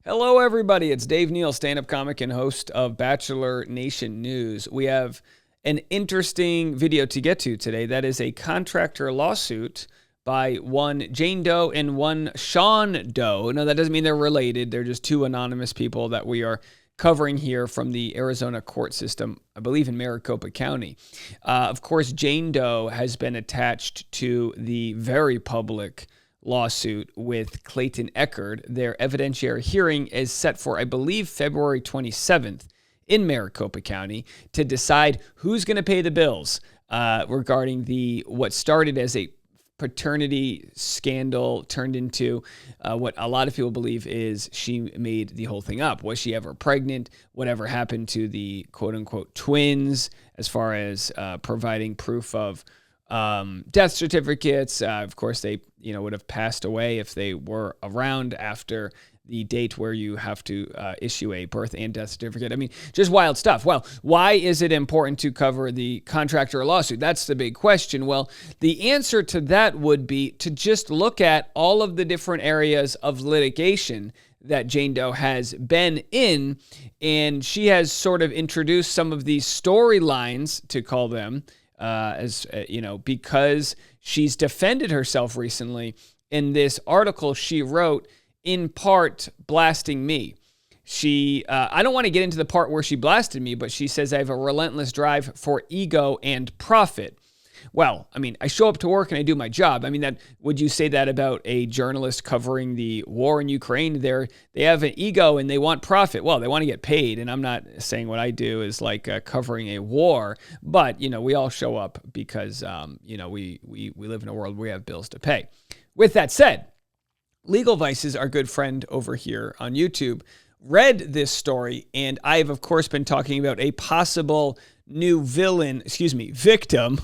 Hello, everybody. It's Dave Neal, stand-up comic and host of Bachelor Nation News. We have an interesting video to get to today. That is a contractor lawsuit by one Jane Doe and one Sean Doe. No, that doesn't mean they're related. They're just two anonymous people that we are covering here from the Arizona court system, I believe in Maricopa County. Of course, Jane Doe has been attached to the very public lawsuit with Clayton Echard. Their evidentiary hearing is set for, I believe, February 27th in Maricopa County to decide who's going to pay the bills regarding what started as a paternity scandal turned into what a lot of people believe is she made the whole thing up. Was she ever pregnant? Whatever happened to the quote-unquote twins as far as providing proof of death certificates? Of course, they would have passed away if they were around after the date where you have to issue a birth and death certificate. I mean, just wild stuff. Well, why is it important to cover the contractor lawsuit? That's the big question. Well, the answer to that would be to just look at all of the different areas of litigation that Jane Doe has been in, and she has sort of introduced some of these storylines, to call them, because she's defended herself recently in this article she wrote, in part blasting me. I don't want to get into the part where she blasted me, but she says I have a relentless drive for ego and profit. Well, I mean, I show up to work and I do my job. I mean, would you say that about a journalist covering the war in Ukraine? They have an ego and they want profit. Well, they want to get paid. And I'm not saying what I do is like covering a war, but we all show up because we live in a world where we have bills to pay. With that said, Legal Vices, our good friend over here on YouTube, read this story, and I've of course been talking about a possible new victim.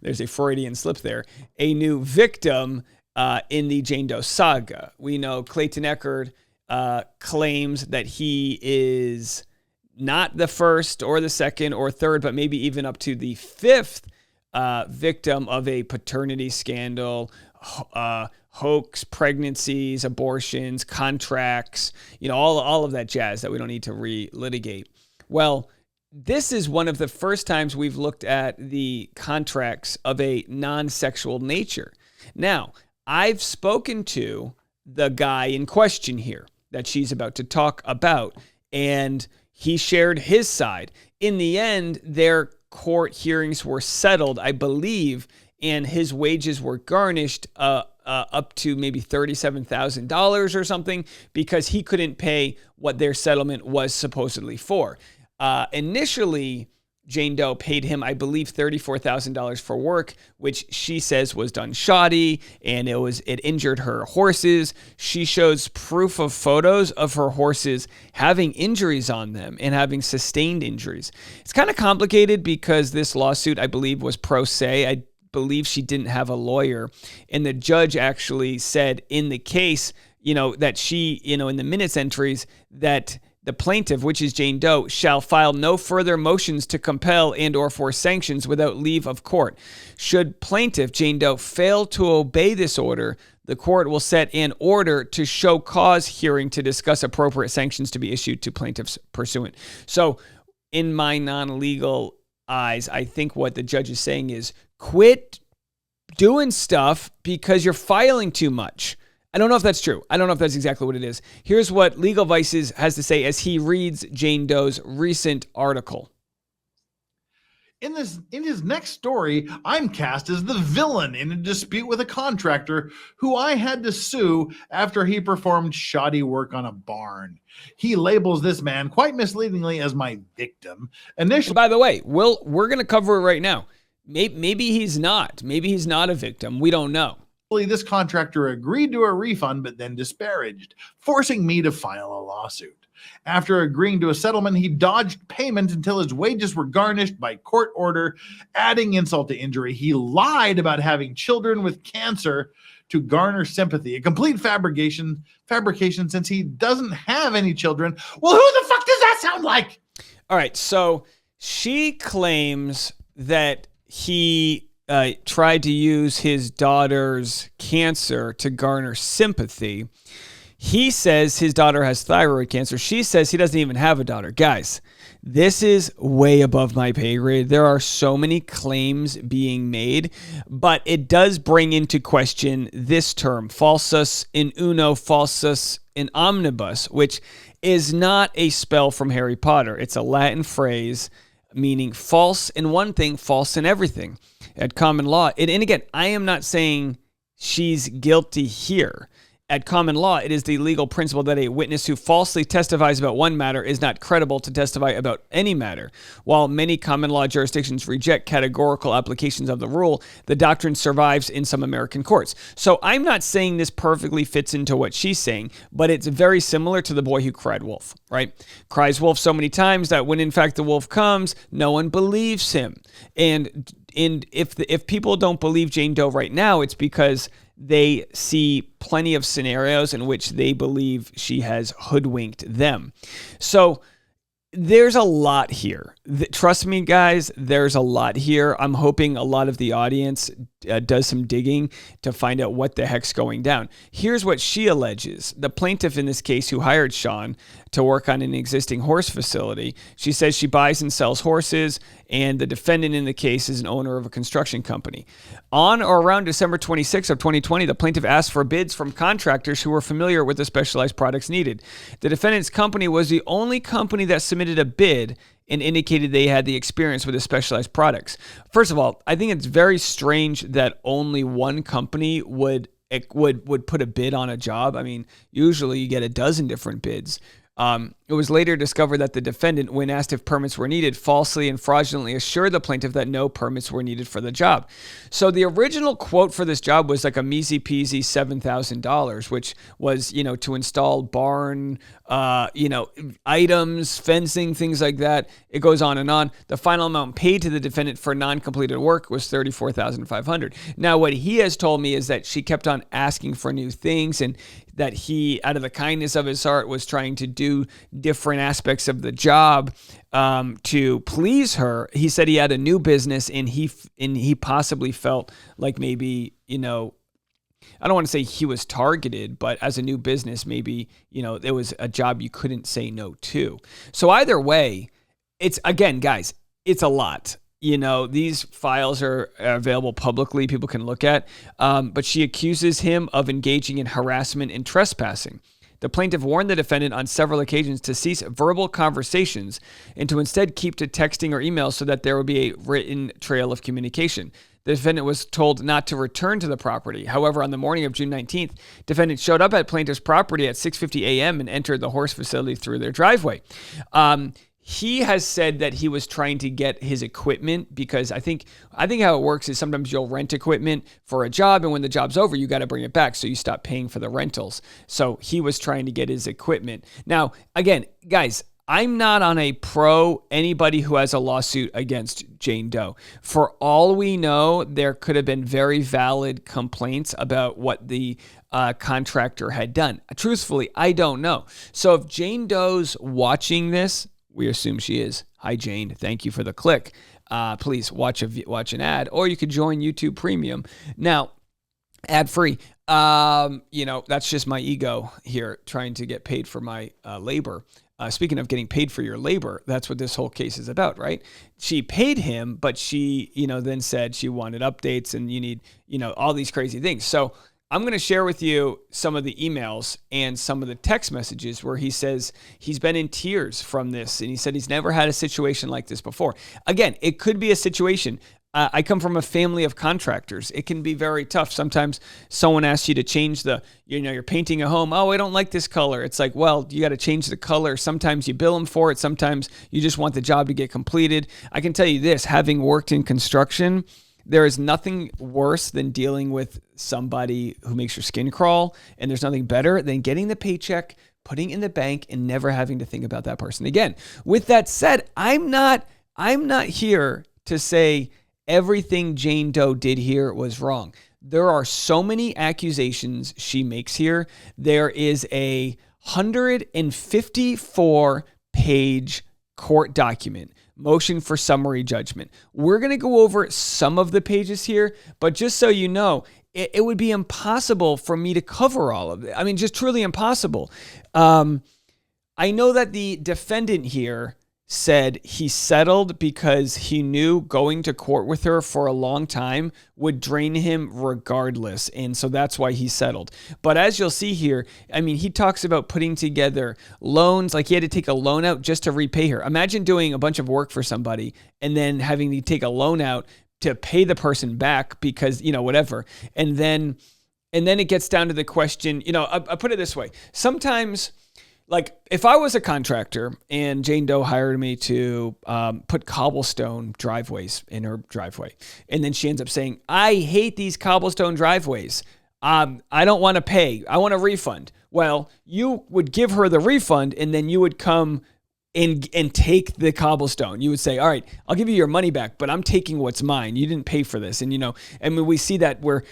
There's a Freudian slip there. A new victim in the Jane Doe saga. We know Clayton Echard claims that he is not the first or the second or third, but maybe even up to the fifth victim of a paternity scandal, hoax, pregnancies, abortions, contracts, all of that jazz that we don't need to relitigate. Well, this is one of the first times we've looked at the contracts of a non-sexual nature. Now, I've spoken to the guy in question here that she's about to talk about, and he shared his side. In the end, their court hearings were settled, I believe, and his wages were garnished up to maybe $37,000 or something because he couldn't pay what their settlement was supposedly for. Initially, Jane Doe paid him, I believe, $34,000 for work, which she says was done shoddy, and it injured her horses. She shows proof of photos of her horses having injuries on them and having sustained injuries. It's kind of complicated because this lawsuit, I believe, was pro se. I believe she didn't have a lawyer, and the judge actually said in the case, that she, in the minutes entries, that the plaintiff, which is Jane Doe, shall file no further motions to compel and or for sanctions without leave of court. Should plaintiff Jane Doe fail to obey this order, the court will set an order to show cause hearing to discuss appropriate sanctions to be issued to plaintiffs pursuant. So in my non-legal eyes, I think what the judge is saying is quit doing stuff because you're filing too much. I don't know if that's true. I don't know if that's exactly what it is. Here's what Legal Vices has to say as he reads Jane Doe's recent article. In his next story, I'm cast as the villain in a dispute with a contractor who I had to sue after he performed shoddy work on a barn. He labels this man quite misleadingly as my victim. Initially, by the way, we're going to cover it right now. Maybe he's not. Maybe he's not a victim. We don't know. This contractor agreed to a refund, but then disparaged, forcing me to file a lawsuit. After agreeing to a settlement, he dodged payment until his wages were garnished by court order, adding insult to injury. He lied about having children with cancer to garner sympathy. A complete fabrication since he doesn't have any children. Well, who the fuck does that sound like? All right, so she claims that he tried to use his daughter's cancer to garner sympathy. He says his daughter has thyroid cancer. She says he doesn't even have a daughter. Guys, this is way above my pay grade. There are so many claims being made, but it does bring into question this term, falsus in uno, falsus in omnibus, which is not a spell from Harry Potter. It's a Latin phrase meaning false in one thing, false in everything. At common law, and again, I am not saying she's guilty here. At common law, it is the legal principle that a witness who falsely testifies about one matter is not credible to testify about any matter. While many common law jurisdictions reject categorical applications of the rule, the doctrine survives in some American courts. So I'm not saying this perfectly fits into what she's saying, but it's very similar to the boy who cried wolf, right? Cries wolf so many times that when in fact the wolf comes, no one believes him. And if people don't believe Jane Doe right now, it's because they see plenty of scenarios in which they believe she has hoodwinked them. So there's a lot here. Trust me, guys, there's a lot here. I'm hoping a lot of the audience does some digging to find out what the heck's going down. Here's what she alleges. The plaintiff in this case who hired Sean to work on an existing horse facility, she says she buys and sells horses, and the defendant in the case is an owner of a construction company. On or around December 26 of 2020, the plaintiff asked for bids from contractors who were familiar with the specialized products needed. The defendant's company was the only company that submitted a bid and indicated they had the experience with the specialized products. First of all, I think it's very strange that only one company would put a bid on a job. I mean, usually you get a dozen different bids. It was later discovered that the defendant, when asked if permits were needed, falsely and fraudulently assured the plaintiff that no permits were needed for the job. So the original quote for this job was like a measy peasy $7,000, which was, to install barn, items, fencing, things like that. It goes on and on. The final amount paid to the defendant for non-completed work was $34,500. Now, what he has told me is that she kept on asking for new things, and that he, out of the kindness of his heart, was trying to do different aspects of the job to please her. He said he had a new business, and he possibly felt like maybe, I don't want to say he was targeted, but as a new business, maybe, there was a job you couldn't say no to. So either way, it's, again, guys, it's a lot. These files are available publicly. People can look at. But she accuses him of engaging in harassment and trespassing. The plaintiff warned the defendant on several occasions to cease verbal conversations and to instead keep to texting or emails so that there would be a written trail of communication. The defendant was told not to return to the property. However, on the morning of June 19th, defendant showed up at plaintiff's property at 6:50 a.m. and entered the horse facility through their driveway. He has said that he was trying to get his equipment because I think how it works is sometimes you'll rent equipment for a job, and when the job's over, you got to bring it back, so you stop paying for the rentals. So he was trying to get his equipment. Now, again, guys, I'm not on a pro anybody who has a lawsuit against Jane Doe. For all we know, there could have been very valid complaints about what the contractor had done. Truthfully, I don't know. So if Jane Doe's watching this, we assume she is. Hi, Jane. Thank you for the click. Please watch an ad, or you could join YouTube Premium. Now, ad-free. That's just my ego here trying to get paid for my labor. Speaking of getting paid for your labor, that's what this whole case is about, right? She paid him, but she, then said she wanted updates and you need, all these crazy things. So I'm going to share with you some of the emails and some of the text messages where he says he's been in tears from this. And he said he's never had a situation like this before. Again, it could be a situation. I come from a family of contractors. It can be very tough. Sometimes someone asks you to change you're painting a home. Oh, I don't like this color. It's like, well, you got to change the color. Sometimes you bill them for it. Sometimes you just want the job to get completed. I can tell you this, having worked in construction, there is nothing worse than dealing with somebody who makes your skin crawl, and there's nothing better than getting the paycheck, putting it in the bank, and never having to think about that person again. With that said, I'm not here to say everything Jane Doe did here was wrong. There are so many accusations she makes here. There is a 154-page court document, motion for summary judgment. We're going to go over some of the pages here, but just so you know, it would be impossible for me to cover all of it. I mean, just truly impossible. I know that the defendant here said he settled because he knew going to court with her for a long time would drain him regardless. And so that's why he settled. But as you'll see here, I mean, he talks about putting together loans, like he had to take a loan out just to repay her. Imagine doing a bunch of work for somebody and then having to take a loan out to pay the person back because, whatever. And then it gets down to the question, I put it this way. Sometimes, like if I was a contractor and Jane Doe hired me to put cobblestone driveways in her driveway, and then she ends up saying, I hate these cobblestone driveways. I don't want to pay. I want a refund. Well, you would give her the refund and then you would come and take the cobblestone. You would say, all right, I'll give you your money back, but I'm taking what's mine. You didn't pay for this. And, we see that where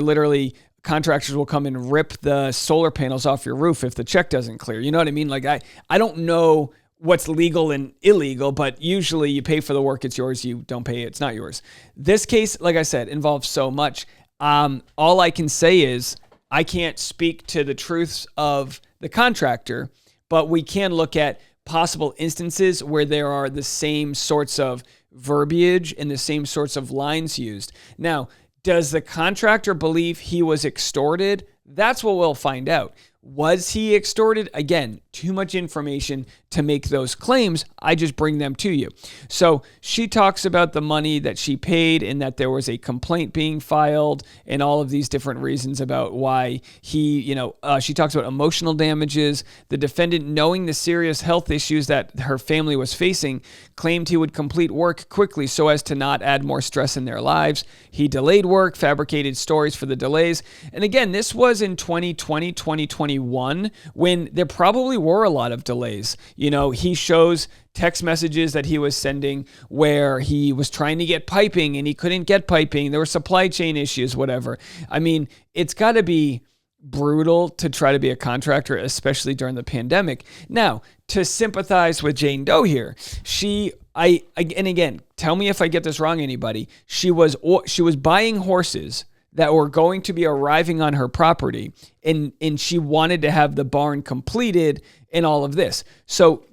literally contractors will come and rip the solar panels off your roof if the check doesn't clear. You know what I mean? Like I don't know what's legal and illegal, but usually you pay for the work, it's yours. You don't pay, it's not yours. This case, like I said, involves so much. All I can say is I can't speak to the truths of the contractor, but we can look at possible instances where there are the same sorts of verbiage and the same sorts of lines used. Now, does the contractor believe he was extorted? That's what we'll find out. Was he extorted? Again, too much information to make those claims. I just bring them to you. So she talks about the money that she paid and that there was a complaint being filed and all of these different reasons about why he, she talks about emotional damages. The defendant, knowing the serious health issues that her family was facing, claimed he would complete work quickly so as to not add more stress in their lives. He delayed work, fabricated stories for the delays. And again, this was in 2020, 2021, when there probably were a lot of delays. He shows text messages that he was sending where he was trying to get piping and he couldn't get piping. There were supply chain issues, whatever. I mean, it's got to be brutal to try to be a contractor, especially during the pandemic. Now, to sympathize with Jane Doe here, and again, tell me if I get this wrong, anybody. She was buying horses that were going to be arriving on her property, and she wanted to have the barn completed and all of this. So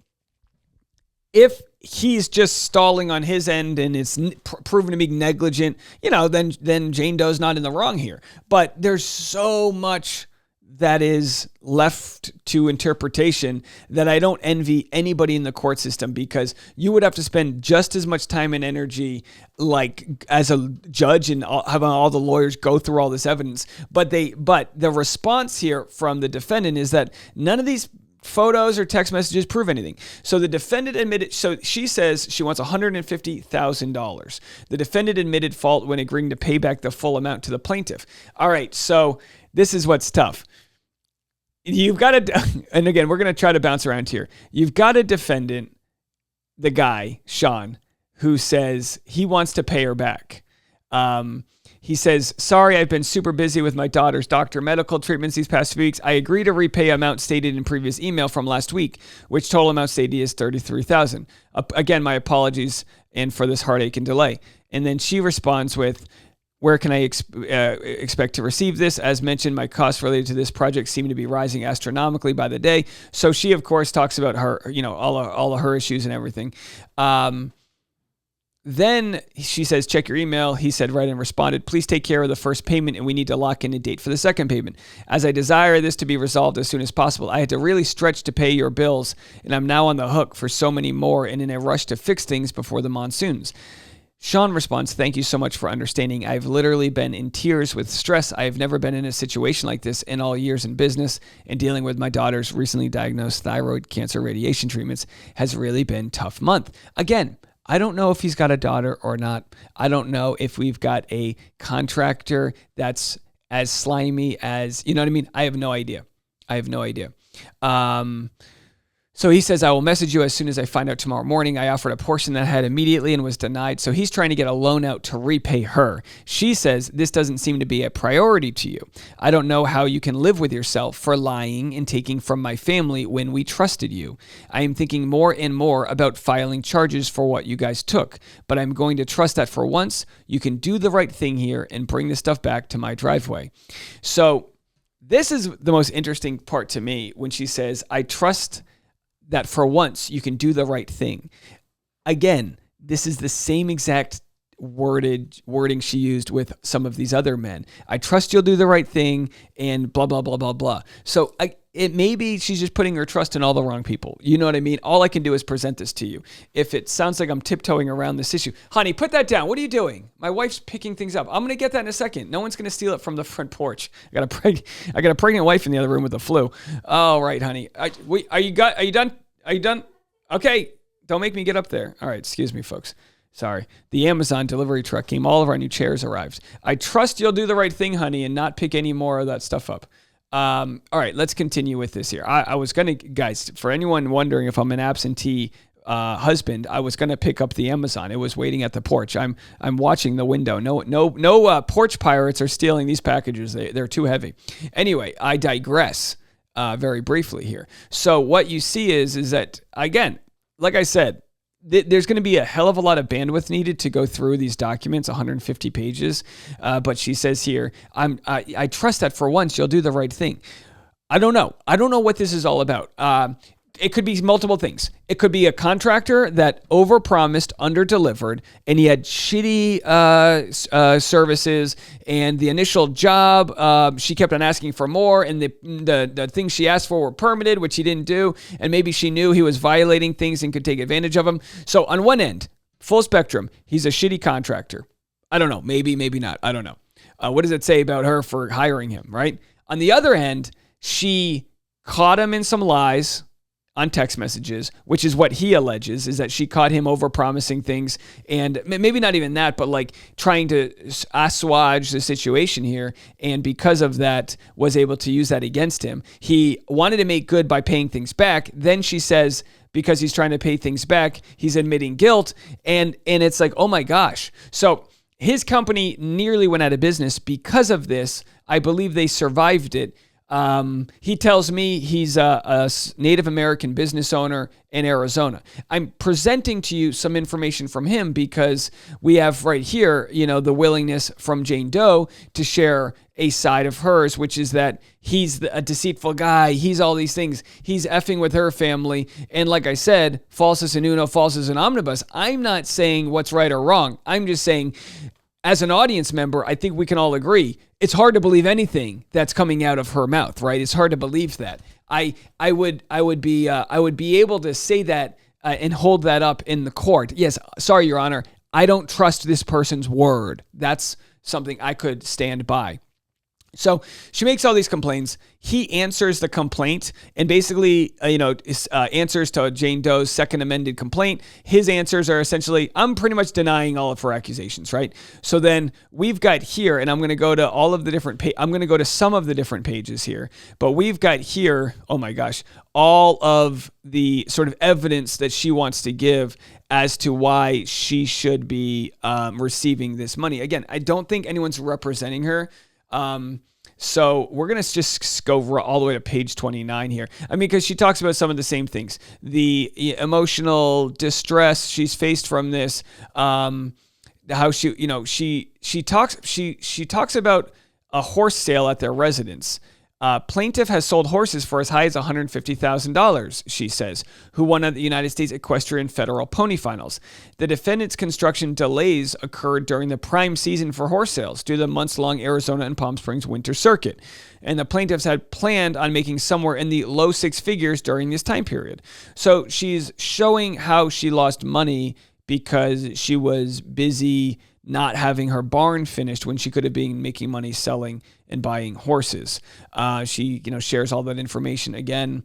if he's just stalling on his end and it's proven to be negligent, then Jane Doe's not in the wrong here. But there's so much that is left to interpretation that I don't envy anybody in the court system, because you would have to spend just as much time and energy like as a judge and having all the lawyers go through all this evidence. But the response here from the defendant is that none of these photos or text messages prove anything. So the defendant admitted, so she says she wants $150,000. The defendant admitted fault when agreeing to pay back the full amount to the plaintiff. All right, so this is what's tough. You've got to, and again, we're going to try to bounce around here. You've got a defendant, the guy, Sean, who says he wants to pay her back. He says, sorry, I've been super busy with my daughter's doctor medical treatments these past weeks. I agree to repay amount stated in previous email from last week, which total amount stated is $33,000. Again, my apologies and for this heartache and delay. And then she responds with, where can I expect to receive this? As mentioned, my costs related to this project seem to be rising astronomically by the day. So she, of course, talks about her, all of her issues and everything. Then she says, check your email. He said, right, and responded, please take care of the first payment and we need to lock in a date for the second payment. As I desire this to be resolved as soon as possible, I had to really stretch to pay your bills and I'm now on the hook for so many more and in a rush to fix things before the monsoons. Sean responds, thank you so much for understanding. I've literally been in tears with stress. I have never been in a situation like this in all years in business, and dealing with my daughter's recently diagnosed thyroid cancer radiation treatments has really been a tough month. Again, I don't know if he's got a daughter or not. I don't know if we've got a contractor that's as slimy as, you know what I mean? I have no idea. So he says, I will message you as soon as I find out tomorrow morning. I offered a portion that I had immediately and was denied. So he's trying to get a loan out to repay her. She says, this doesn't seem to be a priority to you. I don't know how you can live with yourself for lying and taking from my family when we trusted you. I am thinking more and more about filing charges for what you guys took, but I'm going to trust that for once you can do the right thing here and bring the stuff back to my driveway. So this is the most interesting part to me when she says, I trust that for once you can do the right thing. Again, this is the same exact wording she used with some of these other men. I trust you'll do the right thing and blah, blah, blah, blah, blah. So it may be she's just putting her trust in all the wrong people. You know what I mean? All I can do is present this to you. If it sounds like I'm tiptoeing around this issue, honey, put that down. What are you doing? My wife's picking things up. I'm going to get that in a second. No one's going to steal it from the front porch. I got a pregnant wife in the other room with the flu. All right, honey. Are you done? Are you done? Okay. Don't make me get up there. All right. Excuse me, folks. Sorry. The Amazon delivery truck came. All of our new chairs arrived. I trust you'll do the right thing, honey, and not pick any more of that stuff up. All right, let's continue with this here. I was going to, guys, for anyone wondering if I'm an absentee husband, I was going to pick up the Amazon. It was waiting at the porch. I'm watching the window. No porch pirates are stealing these packages. They're too heavy. Anyway, I digress very briefly here. So what you see is that, again, like I said, there's going to be a hell of a lot of bandwidth needed to go through these documents, 150 pages. But she says here, I trust that for once you'll do the right thing. I don't know. I don't know what this is all about. It could be multiple things. It could be a contractor that overpromised, underdelivered, and he had shitty services. And the initial job, she kept on asking for more, and the things she asked for were permitted, which he didn't do. And maybe she knew he was violating things and could take advantage of them. So on one end, full spectrum, he's a shitty contractor. I don't know. Maybe not. I don't know. What does it say about her for hiring him, right? On the other end, she caught him in some lies on text messages, which is what he alleges, is that she caught him overpromising things, and maybe not even that, but like trying to assuage the situation here, and because of that was able to use that against him. He wanted to make good by paying things back. Then she says, because he's trying to pay things back, he's admitting guilt, and it's like, oh my gosh. So his company nearly went out of business because of this. I believe they survived it. He tells me he's a Native American business owner in Arizona. I'm presenting to you some information from him because we have right here, the willingness from Jane Doe to share a side of hers, which is that he's a deceitful guy. He's all these things. He's effing with her family. And like I said, falsus in uno, falsus in omnibus. I'm not saying what's right or wrong. I'm just saying, as an audience member, I think we can all agree it's hard to believe anything that's coming out of her mouth, right? It's hard to believe that. I would be able to say that and hold that up in the court. Yes, sorry, Your Honor, I don't trust this person's word. That's something I could stand by. So she makes all these complaints. He answers the complaint and basically, answers to Jane Doe's second amended complaint. His answers are essentially, I'm pretty much denying all of her accusations, right? So then we've got here, and I'm going to go to all of the different, I'm going to go to some of the different pages here, but we've got here, oh my gosh, all of the sort of evidence that she wants to give as to why she should be receiving this money. Again, I don't think anyone's representing her. So we're going to just go all the way to page 29 here. I mean, because she talks about some of the same things, the emotional distress she's faced from this, how she talks about a horse sale at their residence. Plaintiff has sold horses for as high as $150,000, she says, who won at the United States Equestrian Federal Pony Finals. The defendant's construction delays occurred during the prime season for horse sales due to the months-long Arizona and Palm Springs winter circuit. And the plaintiffs had planned on making somewhere in the low six figures during this time period. So she's showing how she lost money because she was busy not having her barn finished when she could have been making money selling and buying horses. She, shares all that information again.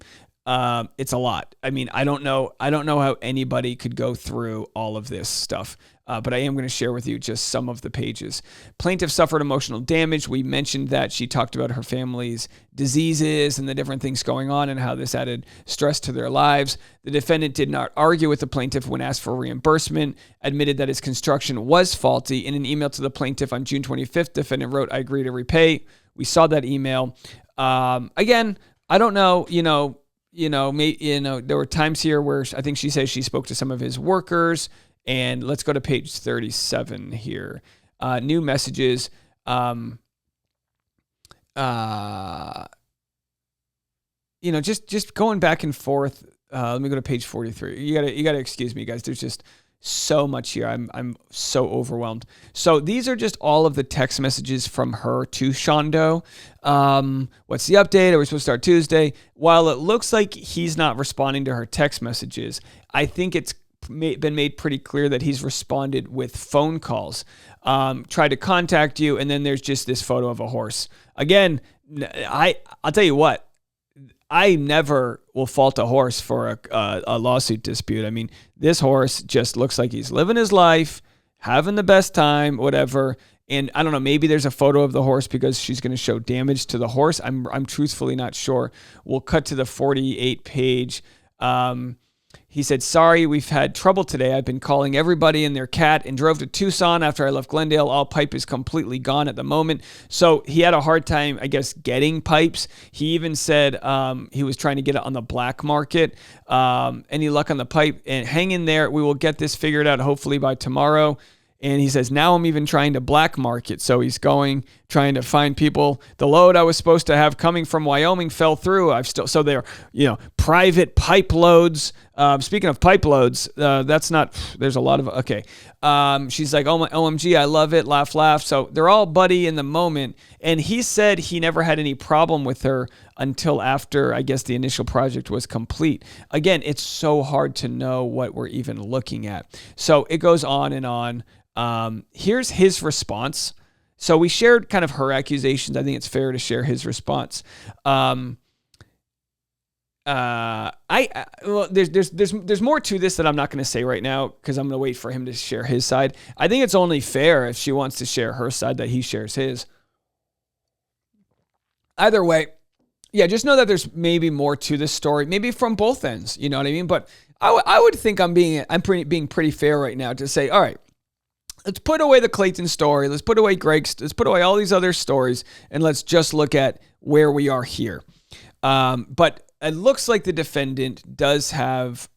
It's a lot. I mean, I don't know how anybody could go through all of this stuff. But I am going to share with you just some of the pages. Plaintiff suffered emotional damage. We mentioned that she talked about her family's diseases and the different things going on and how this added stress to their lives. The defendant did not argue with the plaintiff when asked for reimbursement, admitted that his construction was faulty. In an email to the plaintiff on June 25th, defendant wrote, "I agree to repay." We saw that email. Again, I don't know, there were times here where I think she says she spoke to some of his workers. And let's go to page 37 here. New messages. Just going back and forth. Let me go to page 43. You gotta excuse me, guys. There's just so much here. I'm so overwhelmed. So these are just all of the text messages from her to Shondo. What's the update? Are we supposed to start Tuesday? While it looks like he's not responding to her text messages, I think it's been made pretty clear that he's responded with phone calls. Tried to contact you, and then there's just this photo of a horse. Again, I'll tell you what, I never will fault a horse for a lawsuit dispute. I mean, this horse just looks like he's living his life, having the best time, whatever. And I don't know, maybe there's a photo of the horse because she's going to show damage to the horse. I'm truthfully not sure. We'll cut to the 48 page. He said, "Sorry, we've had trouble today. I've been calling everybody and their cat and drove to Tucson after I left Glendale. All pipe is completely gone at the moment." So he had a hard time, I guess, getting pipes. He even said he was trying to get it on the black market. Any luck on the pipe? And hang in there. We will get this figured out hopefully by tomorrow. And he says, now I'm even trying to black market. So he's trying to find people. The load I was supposed to have coming from Wyoming fell through. So they're, private pipe loads. Speaking of pipe loads, there's a lot of, okay. She's like, oh my OMG, I love it. Laugh, laugh. So they're all buddy in the moment. And he said he never had any problem with her until after, I guess, the initial project was complete. Again, it's so hard to know what we're even looking at. So it goes on and on. Here's his response. So we shared kind of her accusations. I think it's fair to share his response. There's more to this that I'm not going to say right now because I'm going to wait for him to share his side. I think it's only fair if she wants to share her side that he shares his. Either way, yeah, just know that there's maybe more to this story, maybe from both ends. You know what I mean? But I would think I'm being pretty fair right now to say, all right, let's put away the Clayton story. Let's put away Greg's. Let's put away all these other stories, and let's just look at where we are here. But it looks like the defendant does have.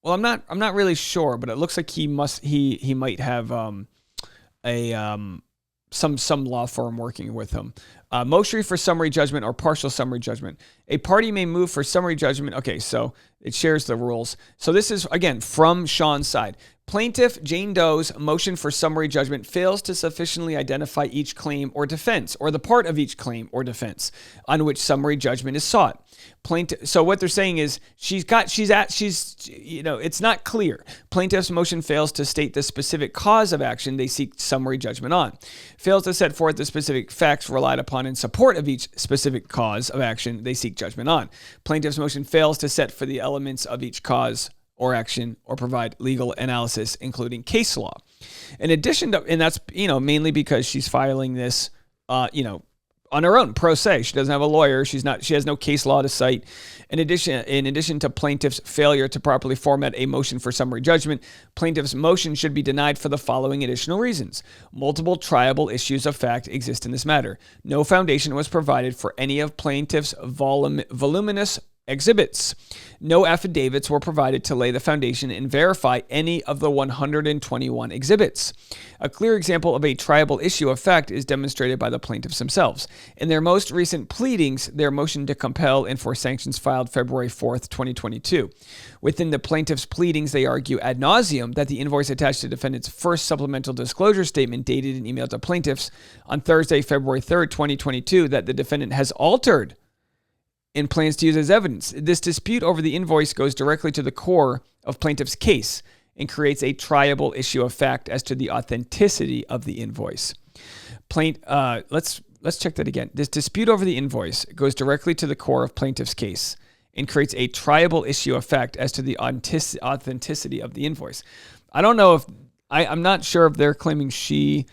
Well, I'm not really sure, but it looks like he might have some law firm working with him. Motion for summary judgment or partial summary judgment. A party may move for summary judgment. Okay, so it shares the rules. So this is, again, from Sean's side. Plaintiff Jane Doe's motion for summary judgment fails to sufficiently identify each claim or defense, or the part of each claim or defense on which summary judgment is sought. So what they're saying is it's not clear. Plaintiff's motion fails to state the specific cause of action they seek summary judgment on. Fails to set forth the specific facts relied upon in support of each specific cause of action they seek judgment on. Plaintiff's motion fails to set for the elements of each cause or action or provide legal analysis, including case law. In addition to, and that's, mainly because she's filing this, on her own, pro se. She doesn't have a lawyer. She has no case law to cite. In addition to plaintiff's failure to properly format a motion for summary judgment, plaintiff's motion should be denied for the following additional reasons. Multiple triable issues of fact exist in this matter. No foundation was provided for any of plaintiff's voluminous exhibits. No affidavits were provided to lay the foundation and verify any of the 121 exhibits. A clear example of a triable issue of fact is demonstrated by the plaintiffs themselves. In their most recent pleadings, their motion to compel and for sanctions filed February 4th, 2022. Within the plaintiffs' pleadings, they argue ad nauseum that the invoice attached to defendant's first supplemental disclosure statement dated and emailed to plaintiffs on Thursday, February 3rd, 2022, that the defendant has altered and plans to use as evidence. This dispute over the invoice goes directly to the core of plaintiff's case and creates a triable issue of fact as to the authenticity of the invoice. Let's check that again. This dispute over the invoice goes directly to the core of plaintiff's case and creates a triable issue effect as to the authenticity of the invoice. I don't know if I'm not sure if they're claiming she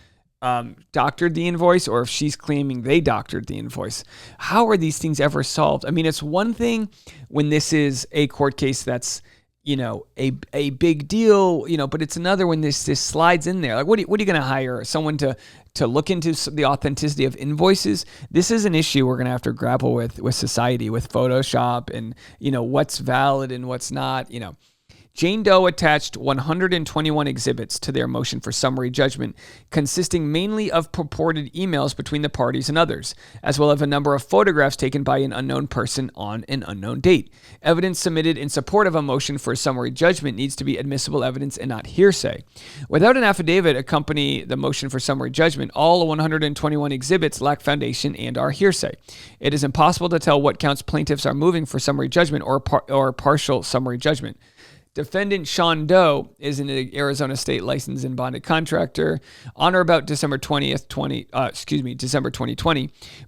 doctored the invoice or if she's claiming they doctored the invoice. How are these things ever solved? I mean, it's one thing when this is a court case that's, a big deal, but it's another when this slides in there. Like, what are you going to hire? Someone to look into the authenticity of invoices? This is an issue we're going to have to grapple with society, with Photoshop and, what's valid and what's not, Jane Doe attached 121 exhibits to their motion for summary judgment, consisting mainly of purported emails between the parties and others, as well as a number of photographs taken by an unknown person on an unknown date. Evidence submitted in support of a motion for summary judgment needs to be admissible evidence and not hearsay. Without an affidavit accompany the motion for summary judgment, all 121 exhibits lack foundation and are hearsay. It is impossible to tell what counts plaintiffs are moving for summary judgment or partial summary judgment. Defendant Sean Doe is an Arizona state licensed and bonded contractor. On or about December 2020,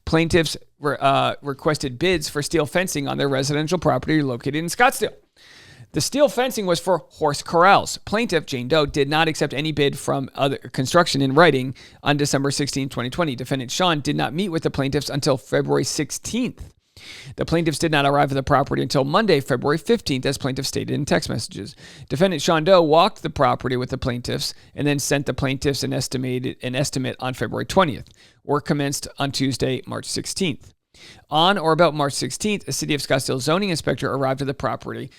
plaintiffs requested bids for steel fencing on their residential property located in Scottsdale. The steel fencing was for horse corrals. Plaintiff Jane Doe did not accept any bid from other construction in writing on December 16, 2020. Defendant Sean did not meet with the plaintiffs until February 16th. The plaintiffs did not arrive at the property until Monday, February 15th, as plaintiffs stated in text messages. Defendant Sean Doe walked the property with the plaintiffs and then sent the plaintiffs an estimate on February 20th. Work commenced on Tuesday, March 16th. On or about March 16th, a City of Scottsdale zoning inspector arrived at the property.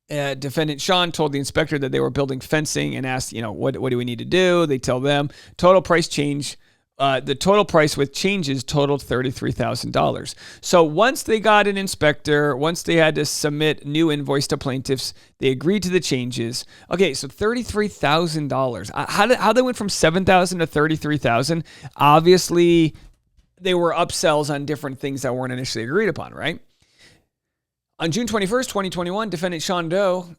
Defendant Sean told the inspector that they were building fencing and asked, what do we need to do? They tell them total price change. The total price with changes totaled $33,000. So once they got an inspector, once they had to submit new invoice to plaintiffs, they agreed to the changes. Okay, so $33,000. How they went from $7,000 to $33,000? Obviously, they were upsells on different things that weren't initially agreed upon, right? On June 21st, 2021, defendant Sean Doe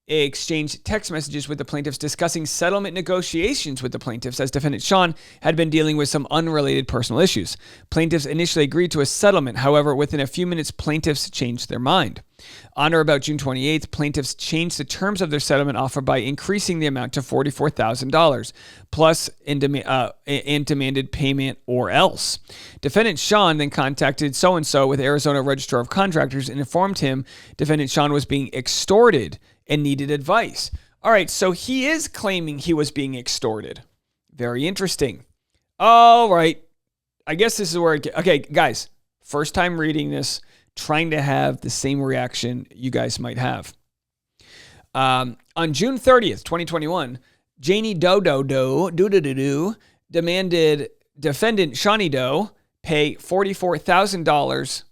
exchanged text messages with the plaintiffs discussing settlement negotiations with the plaintiffs, as defendant Sean had been dealing with some unrelated personal issues. Plaintiffs initially agreed to a settlement. However, within a few minutes, plaintiffs changed their mind. On or about June 28th, plaintiffs changed the terms of their settlement offer by increasing the amount to $44,000 plus and demanded payment or else. Defendant Sean then contacted so-and-so with Arizona Registrar of Contractors and informed him defendant Sean was being extorted and needed advice. All right, so he is claiming he was being extorted. Very interesting. All right, I guess this is where okay, guys, first time reading this, trying to have the same reaction you guys might have. On June 30th, 2021, Janie Doe demanded defendant Shawnee Doe pay $44,000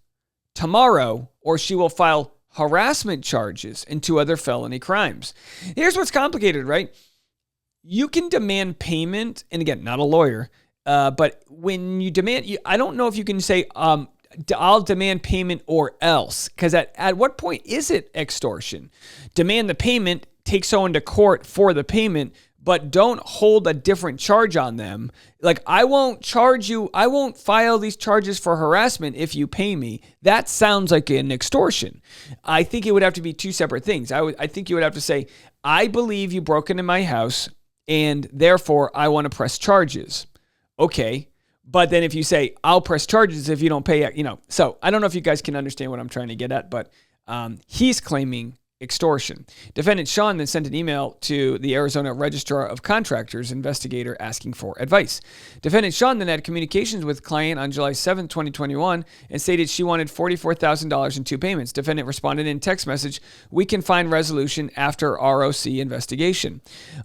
tomorrow or she will file harassment charges and 2 other felony crimes. Here's what's complicated, right? You can demand payment, and again, not a lawyer, but when you demand, I don't know if you can say, I'll demand payment or else, because at what point is it extortion? Demand the payment, take someone to court for the payment, but don't hold a different charge on them. Like, I won't charge you, I won't file these charges for harassment if you pay me. That sounds like an extortion. I think it would have to be 2 separate things. I think you would have to say, I believe you broke into my house and therefore I want to press charges. Okay. But then if you say, I'll press charges if you don't pay, so I don't know if you guys can understand what I'm trying to get at, but he's claiming extortion. Defendant Sean then sent an email to the Arizona Registrar of Contractors investigator asking for advice. Defendant Sean then had communications with client on July 7, 2021 and stated she wanted $44,000 in 2 payments. Defendant responded in text message, we can find resolution after ROC investigation.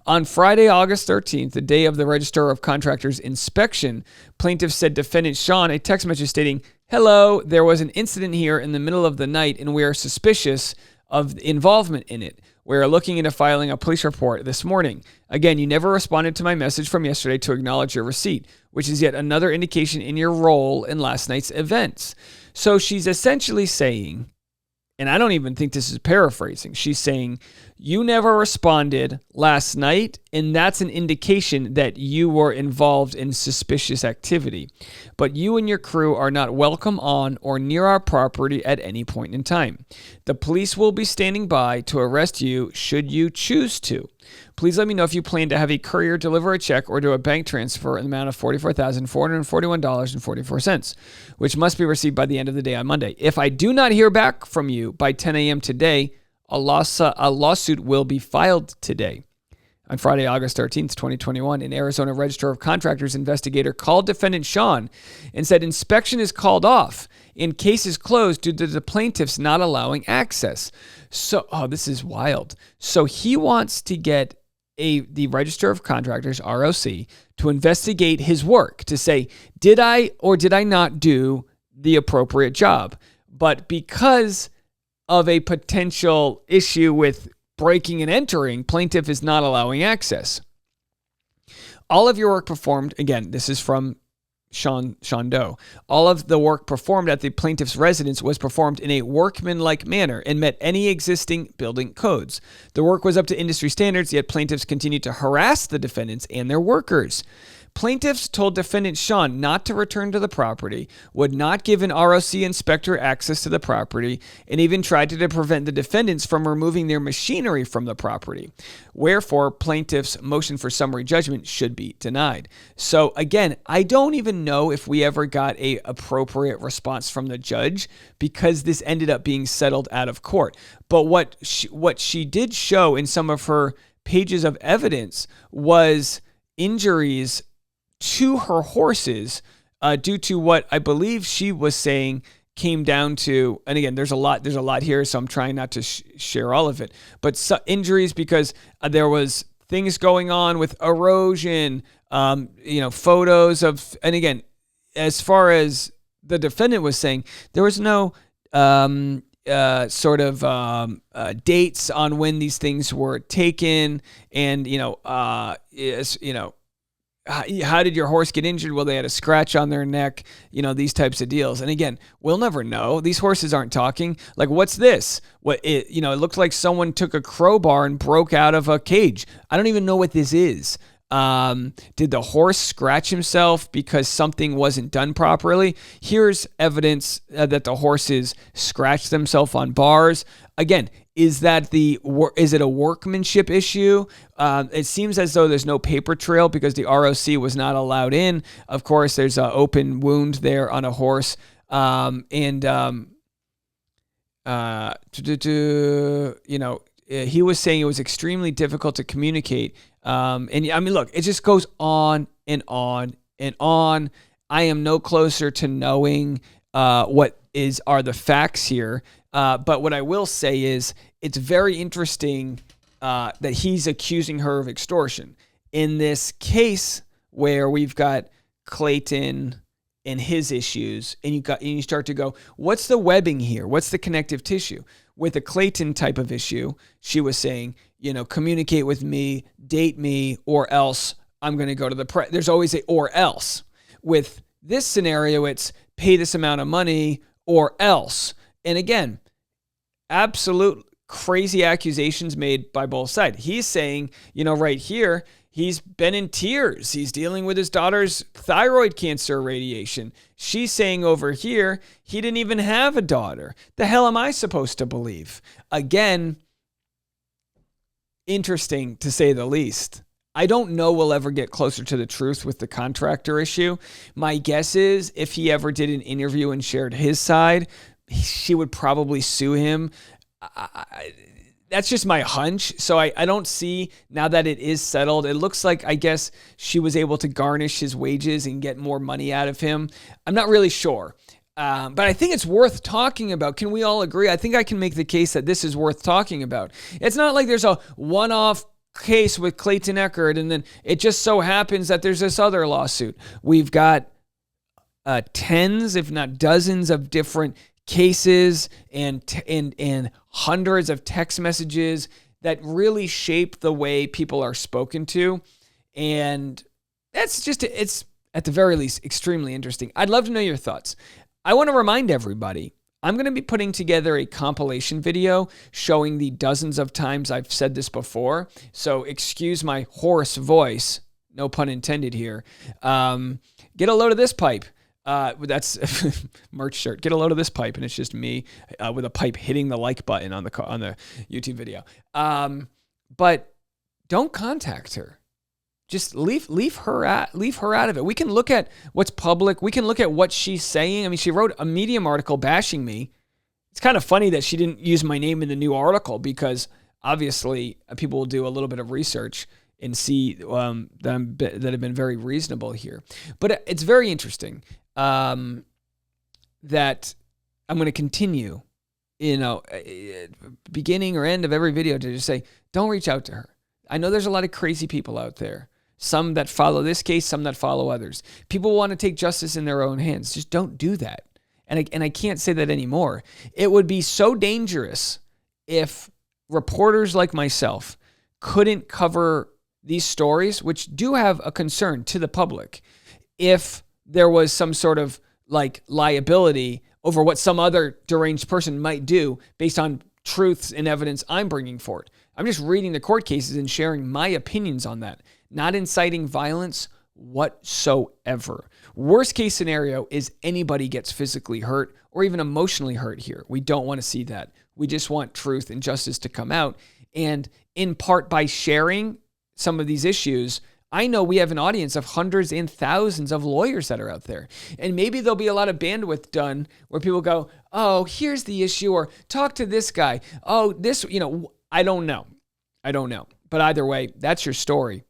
On Friday, August 13th, the day of the Registrar of Contractors inspection, plaintiff sent defendant Sean a text message stating, hello, there was an incident here in the middle of the night and we are suspicious of involvement in it. We're looking into filing a police report this morning. Again, you never responded to my message from yesterday to acknowledge your receipt, which is yet another indication in your role in last night's events. So she's essentially saying, and I don't even think this is paraphrasing. She's saying, you never responded last night, and that's an indication that you were involved in suspicious activity. But you and your crew are not welcome on or near our property at any point in time. The police will be standing by to arrest you should you choose to. Please let me know if you plan to have a courier deliver a check or do a bank transfer in the amount of $44,441.44, which must be received by the end of the day on Monday. If I do not hear back from you by 10 a.m. today, a lawsuit will be filed today. On Friday, August 13th, 2021, an Arizona Register of Contractors investigator called defendant Sean and said inspection is called off and case is closed due to the plaintiffs not allowing access. So, this is wild. So he wants to get the Register of Contractors, ROC, to investigate his work, to say, did I or did I not do the appropriate job? But because of a potential issue with breaking and entering, plaintiff is not allowing access. All of your work performed, again, this is from Sean Doe. All of the work performed at the plaintiff's residence was performed in a workmanlike manner and met any existing building codes. The work was up to industry standards, yet plaintiffs continued to harass the defendants and their workers. Plaintiffs told defendant Sean not to return to the property, would not give an ROC inspector access to the property, and even tried to prevent the defendants from removing their machinery from the property. Wherefore, plaintiffs' motion for summary judgment should be denied. So again, I don't even know if we ever got an appropriate response from the judge because this ended up being settled out of court. But what she did show in some of her pages of evidence was injuries to her horses due to what I believe she was saying came down to, and again, there's a lot here, so I'm trying not to share all of it, but injuries because there was things going on with erosion, photos of, and again, as far as the defendant was saying, there was no dates on when these things were taken, and how did your horse get injured? Well, they had a scratch on their neck, these types of deals. And again, we'll never know. These horses aren't talking. Like, what's this? It looked like someone took a crowbar and broke out of a cage. I don't even know what this is. Did the horse scratch himself because something wasn't done properly? Here's evidence that the horses scratched themselves on bars. Again, is it a workmanship issue? It seems as though there's no paper trail because the ROC was not allowed in. Of course, there's an open wound there on a horse. He was saying it was extremely difficult to communicate. Look, it just goes on and on and on. I am no closer to knowing what are the facts here. But what I will say is it's very interesting that he's accusing her of extortion. In this case where we've got Clayton and his issues, and you start to go, what's the webbing here? What's the connective tissue? With a Clayton type of issue, she was saying, communicate with me, date me, or else I'm going to go to the press. There's always a or else. With this scenario, it's pay this amount of money or else. And again, absolute crazy accusations made by both sides. He's saying, right here, he's been in tears. He's dealing with his daughter's thyroid cancer radiation. She's saying over here, he didn't even have a daughter. The hell am I supposed to believe? Again, interesting to say the least. I don't know we'll ever get closer to the truth with the contractor issue. My guess is if he ever did an interview and shared his side, she would probably sue him. That's just my hunch. So I don't see, now that it is settled, it looks like, I guess, she was able to garnish his wages and get more money out of him. I'm not really sure. But I think it's worth talking about. Can we all agree? I think I can make the case that this is worth talking about. It's not like there's a one-off case with Clayton Eckert and then it just so happens that there's this other lawsuit. We've got tens, if not dozens, of different cases and hundreds of text messages that really shape the way people are spoken to. And it's at the very least extremely interesting. I'd love to know your thoughts. I want to remind everybody, I'm going to be putting together a compilation video showing the dozens of times I've said this before. So excuse my hoarse voice, no pun intended here. Get a load of this pipe. That's merch shirt. Get a load of this pipe, and it's just me with a pipe hitting the like button on the YouTube video. But don't contact her. Just leave her out of it. We can look at what's public. We can look at what she's saying. I mean, she wrote a Medium article bashing me. It's kind of funny that she didn't use my name in the new article, because obviously people will do a little bit of research and see that have been very reasonable here. But it's very interesting that I'm going to continue, beginning or end of every video, to just say, don't reach out to her. I know there's a lot of crazy people out there. Some that follow this case, some that follow others. People want to take justice in their own hands. Just don't do that. And I can't say that anymore. It would be so dangerous if reporters like myself couldn't cover these stories, which do have a concern to the public, if there was some sort of like liability over what some other deranged person might do based on truths and evidence I'm bringing forward. I'm just reading the court cases and sharing my opinions on that, not inciting violence whatsoever. Worst case scenario is anybody gets physically hurt or even emotionally hurt here. We don't want to see that. We just want truth and justice to come out. And in part, by sharing some of these issues, I know we have an audience of hundreds and thousands of lawyers that are out there. And maybe there'll be a lot of bandwidth done where people go, oh, here's the issue, or talk to this guy. Oh, this, I don't know. But either way, that's your story.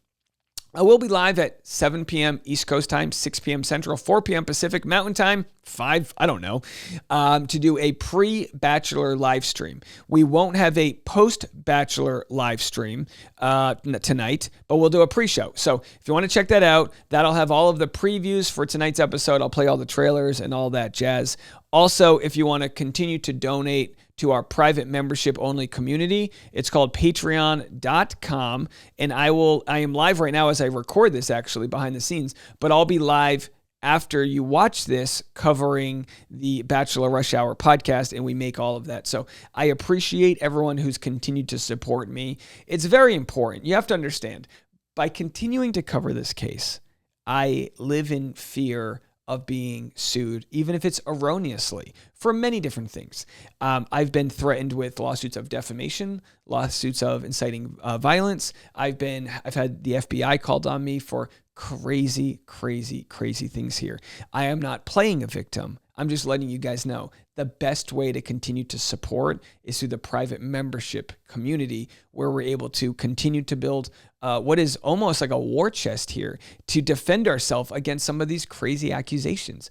I will be live at 7 p.m. East Coast time, 6 p.m. Central, 4 p.m. Pacific Mountain time, 5, I don't know, to do a pre-Bachelor live stream. We won't have a post-Bachelor live stream tonight, but we'll do a pre-show. So if you want to check that out, that'll have all of the previews for tonight's episode. I'll play all the trailers and all that jazz. Also, if you want to continue to donate to our private membership only community, it's called patreon.com. And I am live right now as I record this, actually behind the scenes, but I'll be live after you watch this covering the Bachelor Rush Hour podcast, and we make all of that. So I appreciate everyone who's continued to support me. It's very important. You have to understand, by continuing to cover this case, I live in fear of being sued, even if it's erroneously, for many different things. I've been threatened with lawsuits of defamation, lawsuits of inciting violence. I've had the FBI called on me for crazy things here. I am not playing a victim. I'm just letting you guys know the best way to continue to support is through the private membership community, where we're able to continue to build what is almost like a war chest here to defend ourselves against some of these crazy accusations.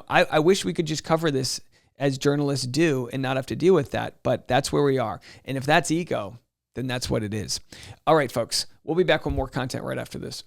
I wish we could just cover this as journalists do and not have to deal with that, but that's where we are. And if that's ego, then that's what it is. All right, folks, we'll be back with more content right after this.